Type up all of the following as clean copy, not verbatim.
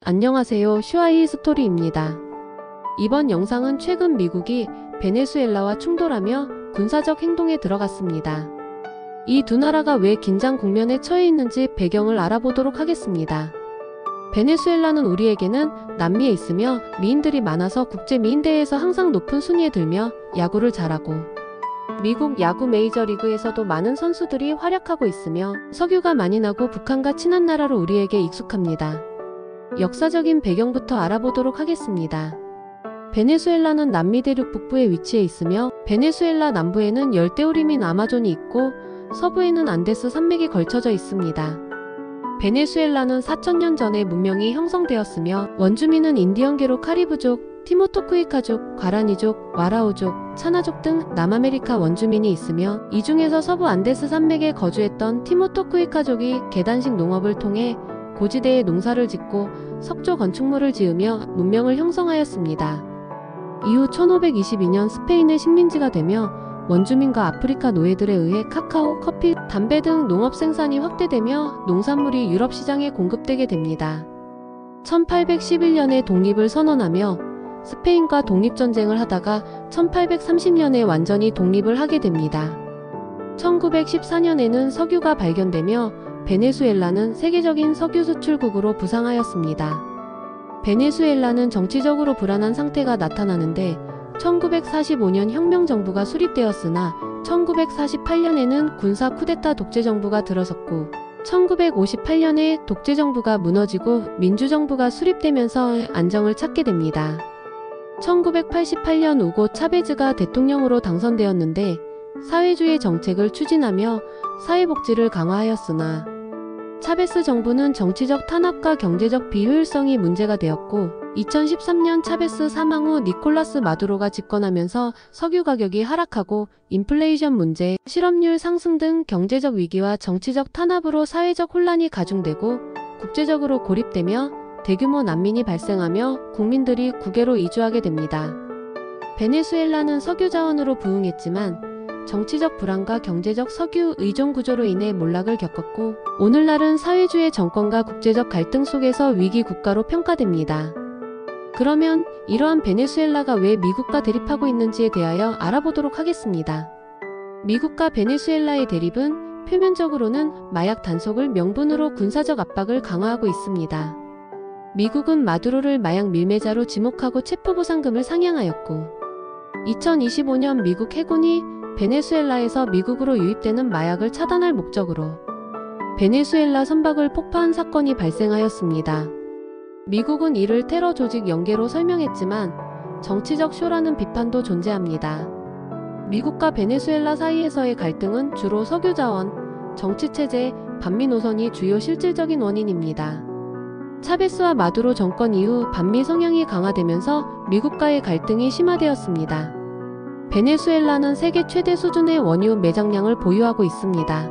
안녕하세요. 슈아이 스토리입니다. 이번 영상은 최근 미국이 베네수엘라와 충돌하며 군사적 행동에 들어갔습니다. 이 두 나라가 왜 긴장 국면에 처해 있는지 배경을 알아보도록 하겠습니다. 베네수엘라는 우리에게는 남미에 있으며 미인들이 많아서 국제 미인대회에서 항상 높은 순위에 들며 야구를 잘하고 미국 야구 메이저리그에서도 많은 선수들이 활약하고 있으며 석유가 많이 나고 북한과 친한 나라로 우리에게 익숙합니다. 역사적인 배경부터 알아보도록 하겠습니다. 베네수엘라는 남미 대륙 북부에 위치해 있으며 베네수엘라 남부에는 열대우림인 아마존이 있고 서부에는 안데스 산맥이 걸쳐져 있습니다. 베네수엘라는 4000년 전에 문명이 형성되었으며 원주민은 인디언계로 카리브족, 티모토쿠이카족, 과라니족, 와라우족, 차나족 등 남아메리카 원주민이 있으며 이 중에서 서부 안데스 산맥에 거주했던 티모토쿠이카족이 계단식 농업을 통해 고지대에 농사를 짓고 석조 건축물을 지으며 문명을 형성하였습니다. 이후 1522년 스페인의 식민지가 되며 원주민과 아프리카 노예들에 의해 카카오, 커피, 담배 등 농업 생산이 확대되며 농산물이 유럽 시장에 공급되게 됩니다. 1811년에 독립을 선언하며 스페인과 독립전쟁을 하다가 1830년에 완전히 독립을 하게 됩니다. 1914년에는 석유가 발견되며 베네수엘라는 세계적인 석유 수출국으로 부상하였습니다. 베네수엘라는 정치적으로 불안한 상태가 나타나는데 1945년 혁명정부가 수립되었으나 1948년에는 군사 쿠데타 독재정부가 들어섰고 1958년에 독재정부가 무너지고 민주정부가 수립되면서 안정을 찾게 됩니다. 1988년 우고 차베즈가 대통령으로 당선되었는데 사회주의 정책을 추진하며 사회복지를 강화하였으나 차베스 정부는 정치적 탄압과 경제적 비효율성이 문제가 되었고 2013년 차베스 사망 후 니콜라스 마두로가 집권하면서 석유 가격이 하락하고 인플레이션 문제, 실업률 상승 등 경제적 위기와 정치적 탄압으로 사회적 혼란이 가중되고 국제적으로 고립되며 대규모 난민이 발생하며 국민들이 국외로 이주하게 됩니다. 베네수엘라는 석유 자원으로 부흥했지만 정치적 불안과 경제적 석유 의존 구조로 인해 몰락을 겪었고 오늘날은 사회주의 정권과 국제적 갈등 속에서 위기 국가로 평가됩니다. 그러면 이러한 베네수엘라가 왜 미국과 대립하고 있는지에 대하여 알아보도록 하겠습니다. 미국과 베네수엘라의 대립은 표면적으로는 마약 단속을 명분으로 군사적 압박을 강화하고 있습니다. 미국은 마두로를 마약 밀매자로 지목하고 체포보상금을 상향하였고 2025년 미국 해군이 베네수엘라에서 미국으로 유입되는 마약을 차단할 목적으로 베네수엘라 선박을 폭파한 사건이 발생하였습니다. 미국은 이를 테러 조직 연계로 설명했지만 정치적 쇼라는 비판도 존재합니다. 미국과 베네수엘라 사이에서의 갈등은 주로 석유 자원, 정치체제, 반미 노선이 주요 실질적인 원인입니다. 차베스와 마두로 정권 이후 반미 성향이 강화되면서 미국과의 갈등이 심화되었습니다. 베네수엘라는 세계 최대 수준의 원유 매장량을 보유하고 있습니다.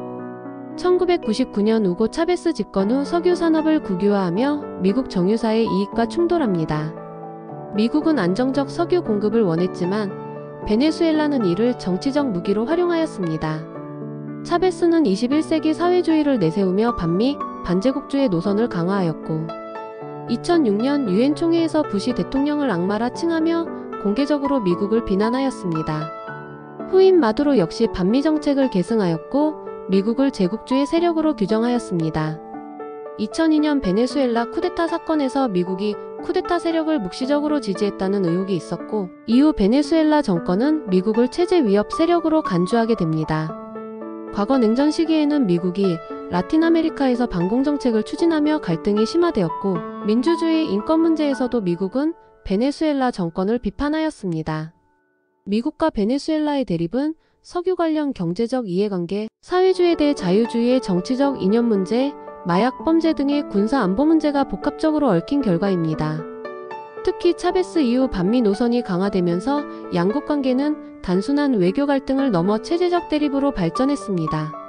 1999년 우고 차베스 집권 후 석유 산업을 국유화하며 미국 정유사의 이익과 충돌합니다. 미국은 안정적 석유 공급을 원했지만 베네수엘라는 이를 정치적 무기로 활용하였습니다. 차베스는 21세기 사회주의를 내세우며 반미, 반제국주의 노선을 강화하였고 2006년 유엔 총회에서 부시 대통령을 악마라 칭하며 공개적으로 미국을 비난하였습니다. 후임 마두로 역시 반미 정책을 계승하였고 미국을 제국주의 세력으로 규정하였습니다. 2002년 베네수엘라 쿠데타 사건에서 미국이 쿠데타 세력을 묵시적으로 지지했다는 의혹이 있었고 이후 베네수엘라 정권은 미국을 체제 위협 세력으로 간주하게 됩니다. 과거 냉전 시기에는 미국이 라틴 아메리카에서 반공 정책을 추진하며 갈등이 심화되었고 민주주의 인권 문제에서도 미국은 베네수엘라 정권을 비판하였습니다. 미국과 베네수엘라의 대립은 석유 관련 경제적 이해관계, 사회주의에 대해 자유주의의 정치적 이념 문제, 마약 범죄 등의 군사 안보 문제가 복합적으로 얽힌 결과입니다. 특히 차베스 이후 반미 노선이 강화되면서 양국 관계는 단순한 외교 갈등을 넘어 체제적 대립으로 발전했습니다.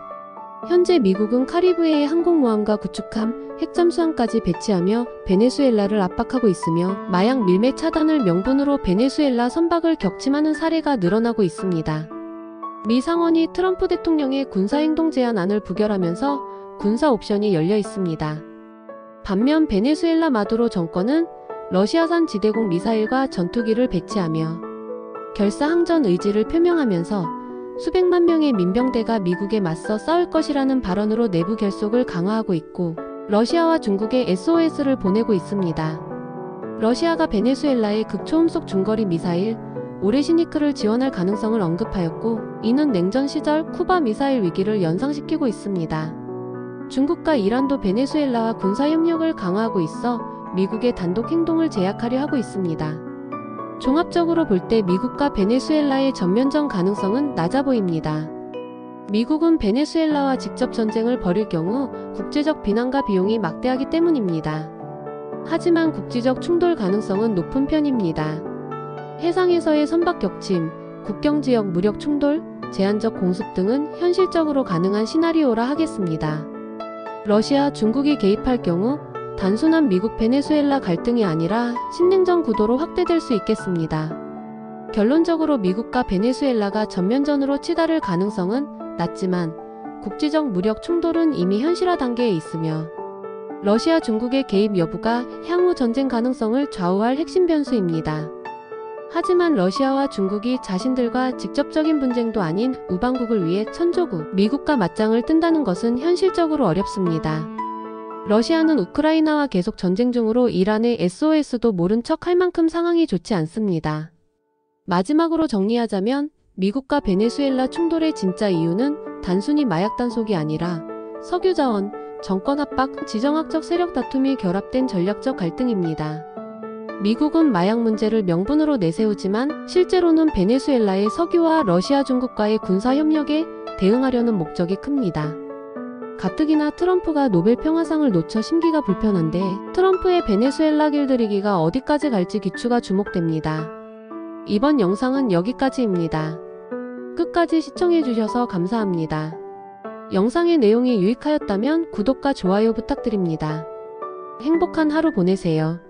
현재 미국은 카리브해의 항공모함과 구축함, 핵잠수함까지 배치하며 베네수엘라를 압박하고 있으며 마약 밀매 차단을 명분으로 베네수엘라 선박을 격침하는 사례가 늘어나고 있습니다. 미 상원이 트럼프 대통령의 군사행동 제한안을 부결하면서 군사 옵션이 열려 있습니다. 반면 베네수엘라 마두로 정권은 러시아산 지대공 미사일과 전투기를 배치하며 결사항전 의지를 표명하면서 수백만 명의 민병대가 미국에 맞서 싸울 것이라는 발언으로 내부 결속을 강화하고 있고 러시아와 중국에 SOS를 보내고 있습니다. 러시아가 베네수엘라의 극초음속 중거리 미사일 오레시니크를 지원할 가능성을 언급하였고 이는 냉전 시절 쿠바 미사일 위기를 연상시키고 있습니다. 중국과 이란도 베네수엘라와 군사협력을 강화하고 있어 미국의 단독 행동을 제약하려 하고 있습니다. 종합적으로 볼 때 미국과 베네수엘라의 전면전 가능성은 낮아 보입니다. 미국은 베네수엘라와 직접 전쟁을 벌일 경우 국제적 비난과 비용이 막대하기 때문입니다. 하지만 국지적 충돌 가능성은 높은 편입니다. 해상에서의 선박 격침, 국경지역 무력 충돌, 제한적 공습 등은 현실적으로 가능한 시나리오라 하겠습니다. 러시아, 중국이 개입할 경우 단순한 미국 베네수엘라 갈등이 아니라 신냉전 구도로 확대될 수 있겠습니다. 결론적으로 미국과 베네수엘라가 전면전으로 치달을 가능성은 낮지만 국지적 무력 충돌은 이미 현실화 단계에 있으며 러시아, 중국의 개입 여부가 향후 전쟁 가능성을 좌우할 핵심 변수입니다. 하지만 러시아와 중국이 자신들과 직접적인 분쟁도 아닌 우방국을 위해 천조국 미국과 맞짱을 뜬다는 것은 현실적으로 어렵습니다. 러시아는 우크라이나와 계속 전쟁 중으로 이란의 SOS도 모른 척 할 만큼 상황이 좋지 않습니다. 마지막으로 정리하자면 미국과 베네수엘라 충돌의 진짜 이유는 단순히 마약 단속이 아니라 석유 자원, 정권 압박, 지정학적 세력 다툼이 결합된 전략적 갈등입니다. 미국은 마약 문제를 명분으로 내세우지만 실제로는 베네수엘라의 석유와 러시아, 중국과의 군사협력에 대응하려는 목적이 큽니다. 가뜩이나 트럼프가 노벨 평화상을 놓쳐 심기가 불편한데 트럼프의 베네수엘라 길들이기가 어디까지 갈지 귀추가 주목됩니다. 이번 영상은 여기까지입니다. 끝까지 시청해주셔서 감사합니다. 영상의 내용이 유익하였다면 구독과 좋아요 부탁드립니다. 행복한 하루 보내세요.